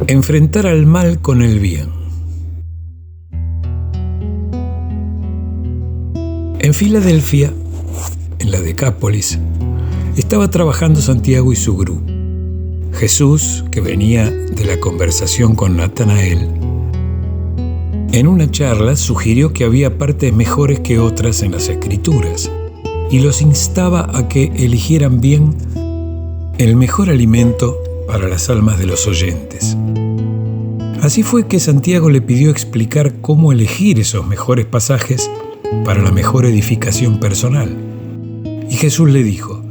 Enfrentar al mal con el bien. En Filadelfia, en la Decápolis, estaba trabajando Santiago y su grupo. Jesús, que venía de la conversación con Natanael, en una charla sugirió que había partes mejores que otras en las Escrituras y los instaba a que eligieran bien el mejor alimento para las almas de los oyentes. Así fue que Santiago le pidió explicar cómo elegir esos mejores pasajes para la mejor edificación personal. Y Jesús le dijo: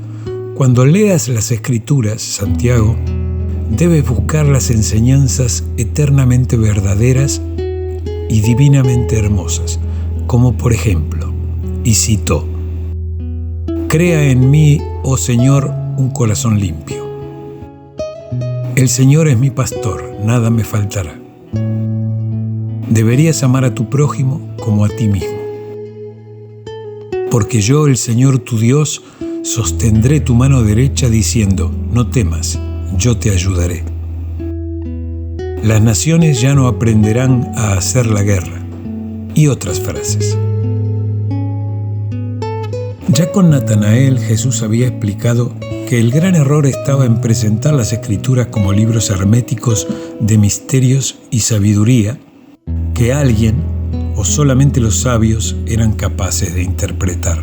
cuando leas las Escrituras, Santiago, debes buscar las enseñanzas eternamente verdaderas y divinamente hermosas, como por ejemplo, y citó: «Crea en mí, oh Señor, un corazón limpio. El Señor es mi pastor, nada me faltará. Deberías amar a tu prójimo como a ti mismo. Porque yo, el Señor tu Dios, sostendré tu mano derecha diciendo: no temas, yo te ayudaré. Las naciones ya no aprenderán a hacer la guerra». Y otras frases. Ya con Natanael, Jesús había explicado que el gran error estaba en presentar las Escrituras como libros herméticos de misterios y sabiduría que alguien o solamente los sabios eran capaces de interpretar.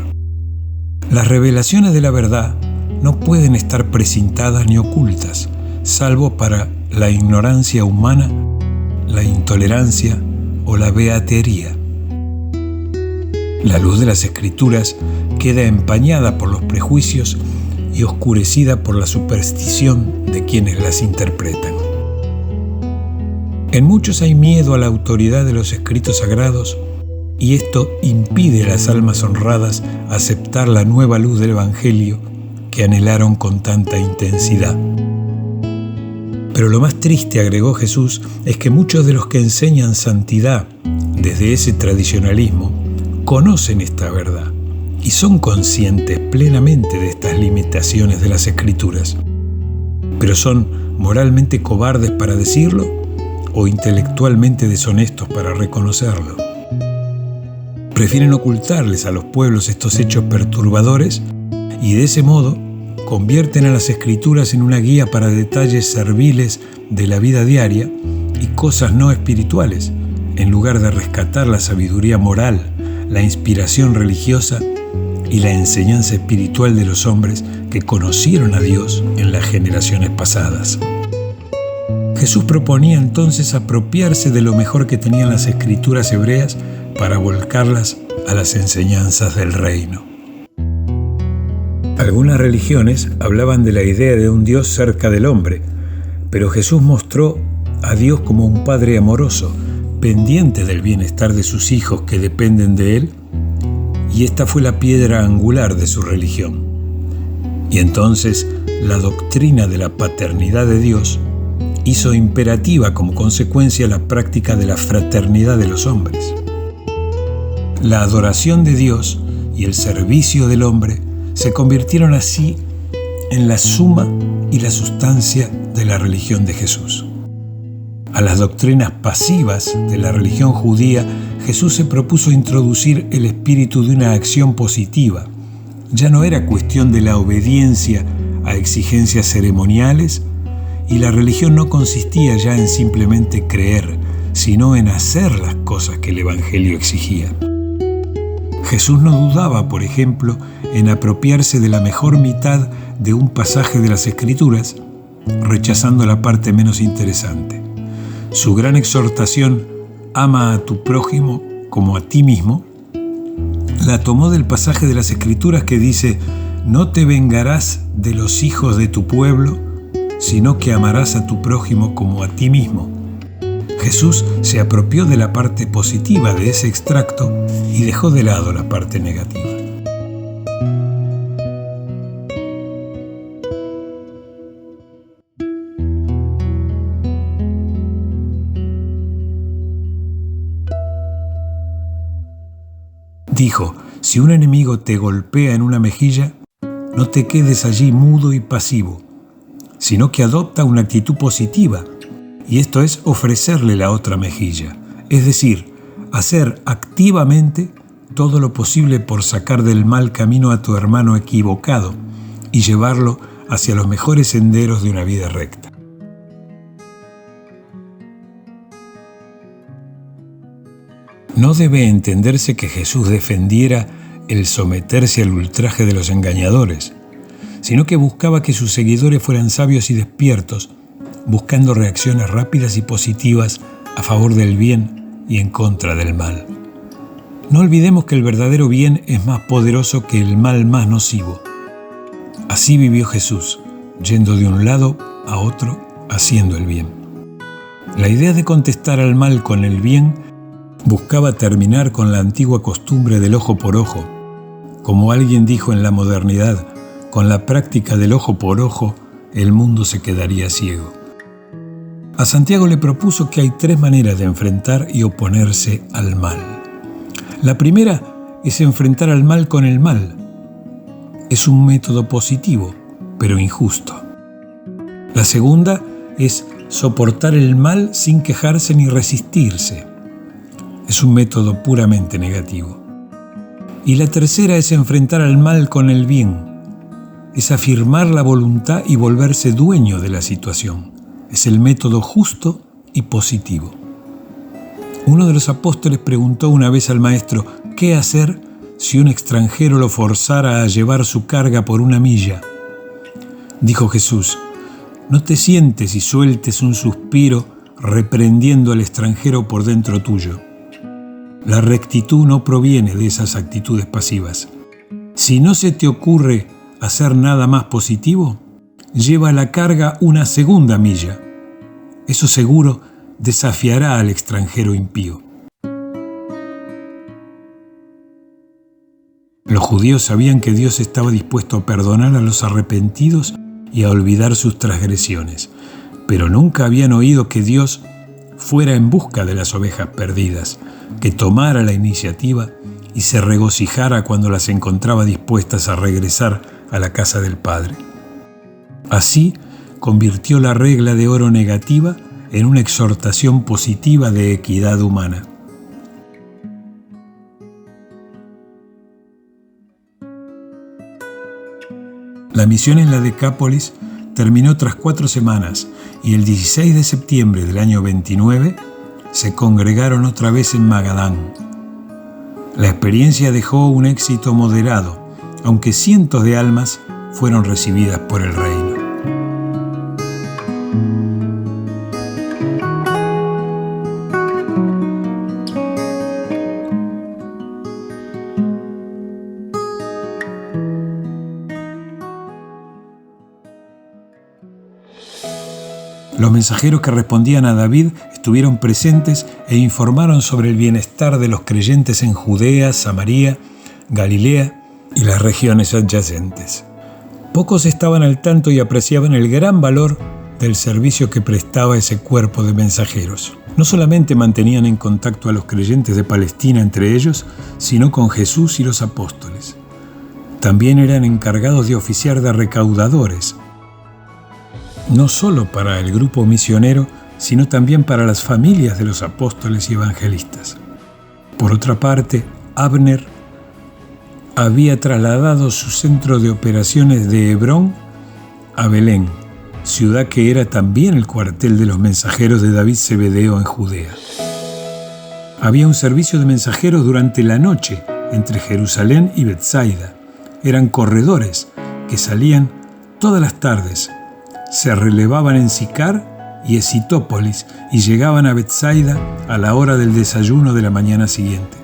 Las revelaciones de la verdad no pueden estar precintadas ni ocultas, salvo para la ignorancia humana, la intolerancia o la beatería. La luz de las Escrituras queda empañada por los prejuicios y oscurecida por la superstición de quienes las interpretan. En muchos hay miedo a la autoridad de los escritos sagrados y esto impide a las almas honradas aceptar la nueva luz del Evangelio que anhelaron con tanta intensidad. Pero lo más triste, agregó Jesús, es que muchos de los que enseñan santidad desde ese tradicionalismo conocen esta verdad y son conscientes plenamente de estas limitaciones de las Escrituras, pero son moralmente cobardes para decirlo o intelectualmente deshonestos para reconocerlo. Prefieren ocultarles a los pueblos estos hechos perturbadores y de ese modo convierten a las Escrituras en una guía para detalles serviles de la vida diaria y cosas no espirituales, en lugar de rescatar la sabiduría moral, la inspiración religiosa y la enseñanza espiritual de los hombres que conocieron a Dios en las generaciones pasadas. Jesús proponía entonces apropiarse de lo mejor que tenían las Escrituras hebreas para volcarlas a las enseñanzas del reino. Algunas religiones hablaban de la idea de un Dios cerca del hombre, pero Jesús mostró a Dios como un Padre amoroso, pendiente del bienestar de sus hijos que dependen de Él, y esta fue la piedra angular de su religión. Y entonces la doctrina de la paternidad de Dios hizo imperativa como consecuencia la práctica de la fraternidad de los hombres. La adoración de Dios y el servicio del hombre se convirtieron así en la suma y la sustancia de la religión de Jesús. A las doctrinas pasivas de la religión judía, Jesús se propuso introducir el espíritu de una acción positiva. Ya no era cuestión de la obediencia a exigencias ceremoniales, y la religión no consistía ya en simplemente creer, sino en hacer las cosas que el Evangelio exigía. Jesús no dudaba, por ejemplo, en apropiarse de la mejor mitad de un pasaje de las Escrituras, rechazando la parte menos interesante. Su gran exhortación, ama a tu prójimo como a ti mismo, la tomó del pasaje de las Escrituras que dice: no te vengarás de los hijos de tu pueblo, sino que amarás a tu prójimo como a ti mismo. Jesús se apropió de la parte positiva de ese extracto y dejó de lado la parte negativa. Dijo: si un enemigo te golpea en una mejilla, no te quedes allí mudo y pasivo, sino que adopta una actitud positiva y esto es ofrecerle la otra mejilla, es decir, hacer activamente todo lo posible por sacar del mal camino a tu hermano equivocado y llevarlo hacia los mejores senderos de una vida recta. No debe entenderse que Jesús defendiera el someterse al ultraje de los engañadores, sino que buscaba que sus seguidores fueran sabios y despiertos, buscando reacciones rápidas y positivas a favor del bien y en contra del mal. No olvidemos que el verdadero bien es más poderoso que el mal más nocivo. Así vivió Jesús, yendo de un lado a otro, haciendo el bien. La idea de contestar al mal con el bien buscaba terminar con la antigua costumbre del ojo por ojo. Como alguien dijo en la modernidad, con la práctica del ojo por ojo, el mundo se quedaría ciego. A Santiago le propuso que hay 3 maneras de enfrentar y oponerse al mal. La primera es enfrentar al mal con el mal. Es un método positivo, pero injusto. La segunda es soportar el mal sin quejarse ni resistirse. Es un método puramente negativo. Y la tercera es enfrentar al mal con el bien. Es afirmar la voluntad y volverse dueño de la situación. Es el método justo y positivo. Uno de los apóstoles preguntó una vez al maestro, ¿qué hacer si un extranjero lo forzara a llevar su carga por 1 milla? Dijo Jesús, no te sientes y sueltes un suspiro reprendiendo al extranjero por dentro tuyo. La rectitud no proviene de esas actitudes pasivas. Si no se te ocurre hacer nada más positivo, lleva la carga 1 segunda milla. Eso seguro desafiará al extranjero impío. Los judíos sabían que Dios estaba dispuesto a perdonar a los arrepentidos y a olvidar sus transgresiones, pero nunca habían oído que Dios fuera en busca de las ovejas perdidas, que tomara la iniciativa y se regocijara cuando las encontraba dispuestas a regresar a la casa del Padre. Así, convirtió la regla de oro negativa en una exhortación positiva de equidad humana. La misión en la Decápolis terminó tras 4 semanas y el 16 de septiembre del año 29 se congregaron otra vez en Magadán. La experiencia dejó un éxito moderado, aunque cientos de almas fueron recibidas por el reino. Los mensajeros que respondían a David estuvieron presentes e informaron sobre el bienestar de los creyentes en Judea, Samaria, Galilea y las regiones adyacentes. Pocos estaban al tanto y apreciaban el gran valor del servicio que prestaba ese cuerpo de mensajeros. No solamente mantenían en contacto a los creyentes de Palestina entre ellos, sino con Jesús y los apóstoles. También eran encargados de oficiar de recaudadores, no solo para el grupo misionero, sino también para las familias de los apóstoles y evangelistas. Por otra parte, Abner había trasladado su centro de operaciones de Hebrón a Belén, ciudad que era también el cuartel de los mensajeros de David Zebedeo en Judea. Había un servicio de mensajeros durante la noche entre Jerusalén y Betsaida. Eran corredores que salían todas las tardes, se relevaban en Sicar y Esitópolis y llegaban a Betsaida a la hora del desayuno de la mañana siguiente.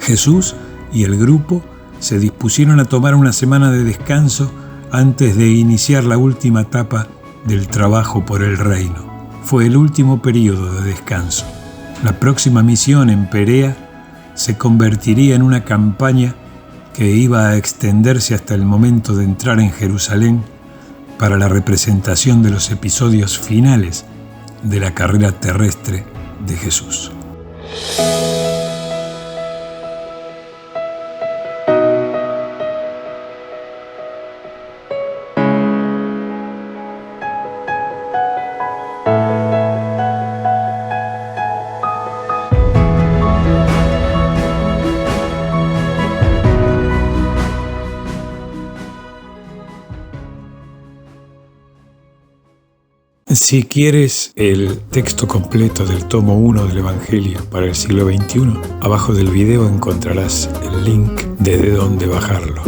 Jesús y el grupo se dispusieron a tomar una semana de descanso antes de iniciar la última etapa del trabajo por el reino. Fue el último periodo de descanso. La próxima misión en Perea se convertiría en una campaña que iba a extenderse hasta el momento de entrar en Jerusalén para la representación de los episodios finales de la carrera terrestre de Jesús. Si quieres el texto completo del tomo 1 del Evangelio para el siglo XXI, abajo del video encontrarás el link desde donde bajarlo.